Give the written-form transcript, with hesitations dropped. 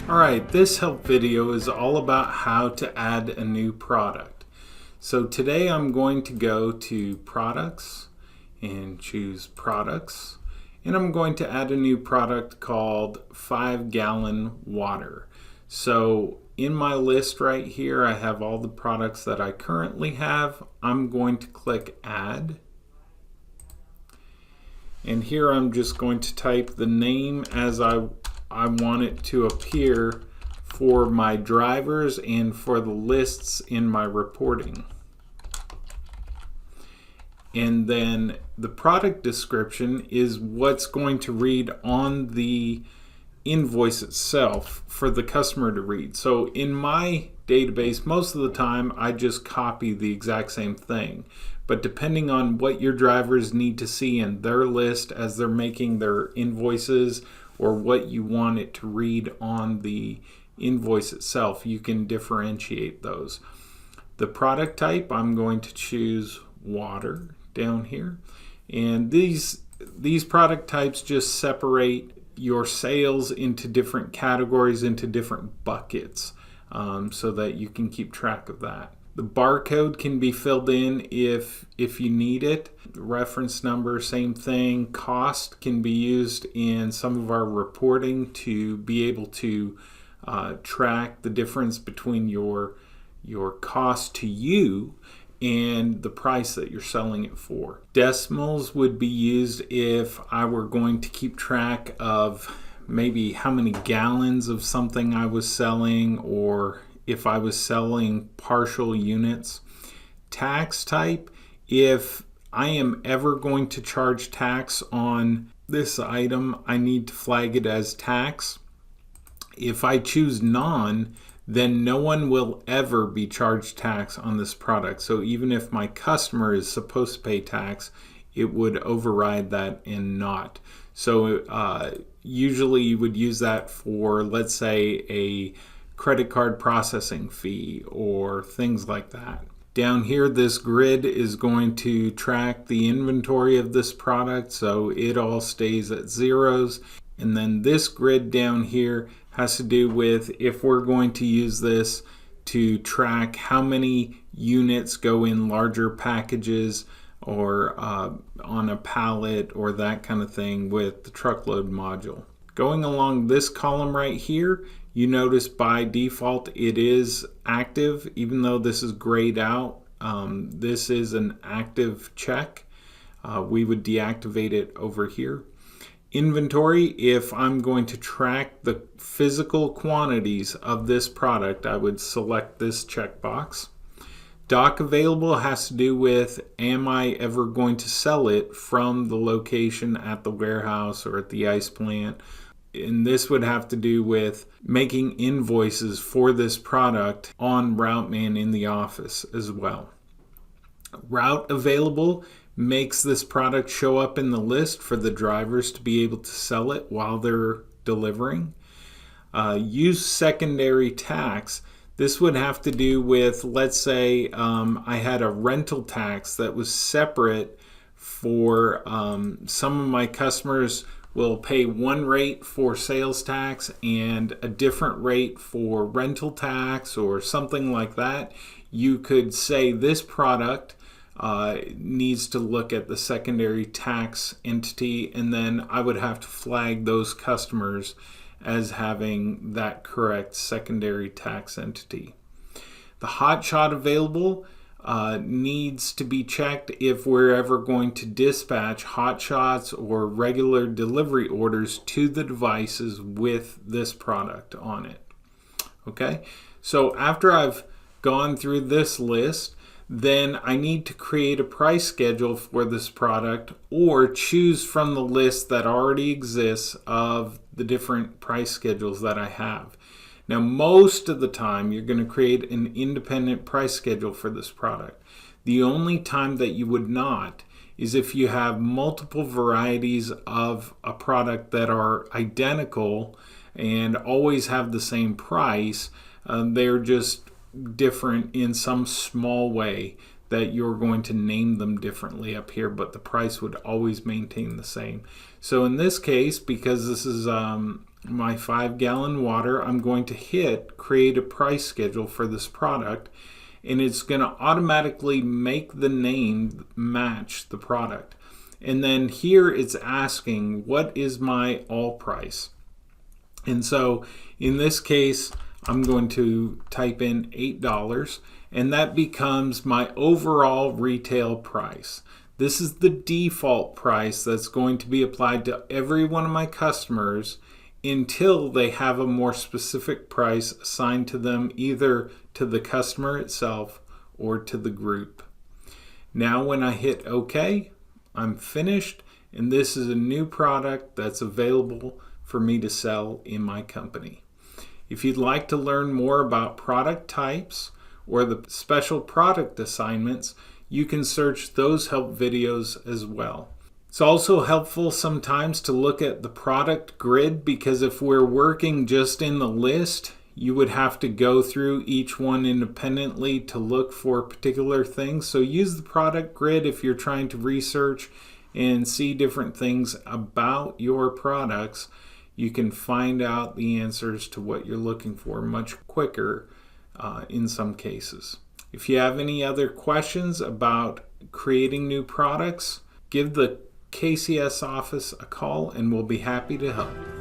Alright, this help video is all about how to add a new product. So today I'm going to go to Products and choose Products, and I'm going to add a new product called 5-gallon water. So in my list right here I have all the products that I currently have. I'm going to click Add, and here I'm just going to type the name as I want it to appear for my drivers and for the lists in my reporting. And then the product description is what's going to read on the invoice itself for the customer to read. So in my database, most of the time I just copy the exact same thing. But depending on what your drivers need to see in their list as they're making their invoices, or what you want it to read on the invoice itself, you can differentiate those. The product type, I'm going to choose water down here, and these product types just separate your sales into different categories, into different buckets, so that you can keep track of that. The barcode can be filled in if you need it. The reference number, same thing. Cost can be used in some of our reporting to be able to track the difference between your cost to you and the price that you're selling it for. Decimals would be used if I were going to keep track of maybe how many gallons of something I was selling, or if I was selling partial units. Tax type, if I am ever going to charge tax on this item, I need to flag it as tax. If I choose none, then no one will ever be charged tax on this product. So even if my customer is supposed to pay tax, it would override that and not. So usually you would use that for, let's say, a credit card processing fee or things like that. Down here, this grid is going to track the inventory of this product, so it all stays at zeros. And then this grid down here has to do with if we're going to use this to track how many units go in larger packages, or on a pallet, or that kind of thing with the truckload module. Going along this column right here, you notice by default it is active, even though this is grayed out. This is an active check. We would deactivate it over here. Inventory, if I'm going to track the physical quantities of this product, I would select this checkbox. Dock available has to do with, am I ever going to sell it from the location at the warehouse or at the ice plant? And this would have to do with making invoices for this product on routeman in the office as well. Route available makes this product show up in the list for the drivers to be able to sell it while they're delivering. Use secondary tax. This would have to do with, let's say I had a rental tax that was separate for some of my customers will pay one rate for sales tax and a different rate for rental tax or something like that. You could say this product needs to look at the secondary tax entity, and then I would have to flag those customers as having that correct secondary tax entity. The hotshot available needs to be checked if we're ever going to dispatch hotshots or regular delivery orders to the devices with this product on it. Okay, so after I've gone through this list, then I need to create a price schedule for this product, or choose from the list that already exists of the different price schedules that I have. Now, most of the time, you're going to create an independent price schedule for this product. The only time that you would not is if you have multiple varieties of a product that are identical and always have the same price. They're just different in some small way that you're going to name them differently up here, but the price would always maintain the same. So in this case, because this is my 5-gallon water, I'm going to hit create a price schedule for this product, and it's going to automatically make the name match the product. And then here it's asking, what is my all price? And so in this case, I'm going to type in $8, and that becomes my overall retail price. This is the default price that's going to be applied to every one of my customers until they have a more specific price assigned to them, either to the customer itself or to the group. Now when I hit OK, I'm finished, and this is a new product that's available for me to sell in my company. If you'd like to learn more about product types or the special product assignments, you can search those help videos as well. It's also helpful sometimes to look at the product grid, because if we're working just in the list, you would have to go through each one independently to look for particular things. So use the product grid if you're trying to research and see different things about your products. You can find out the answers to what you're looking for much quicker in some cases. If you have any other questions about creating new products, give the KCS office a call and we'll be happy to help.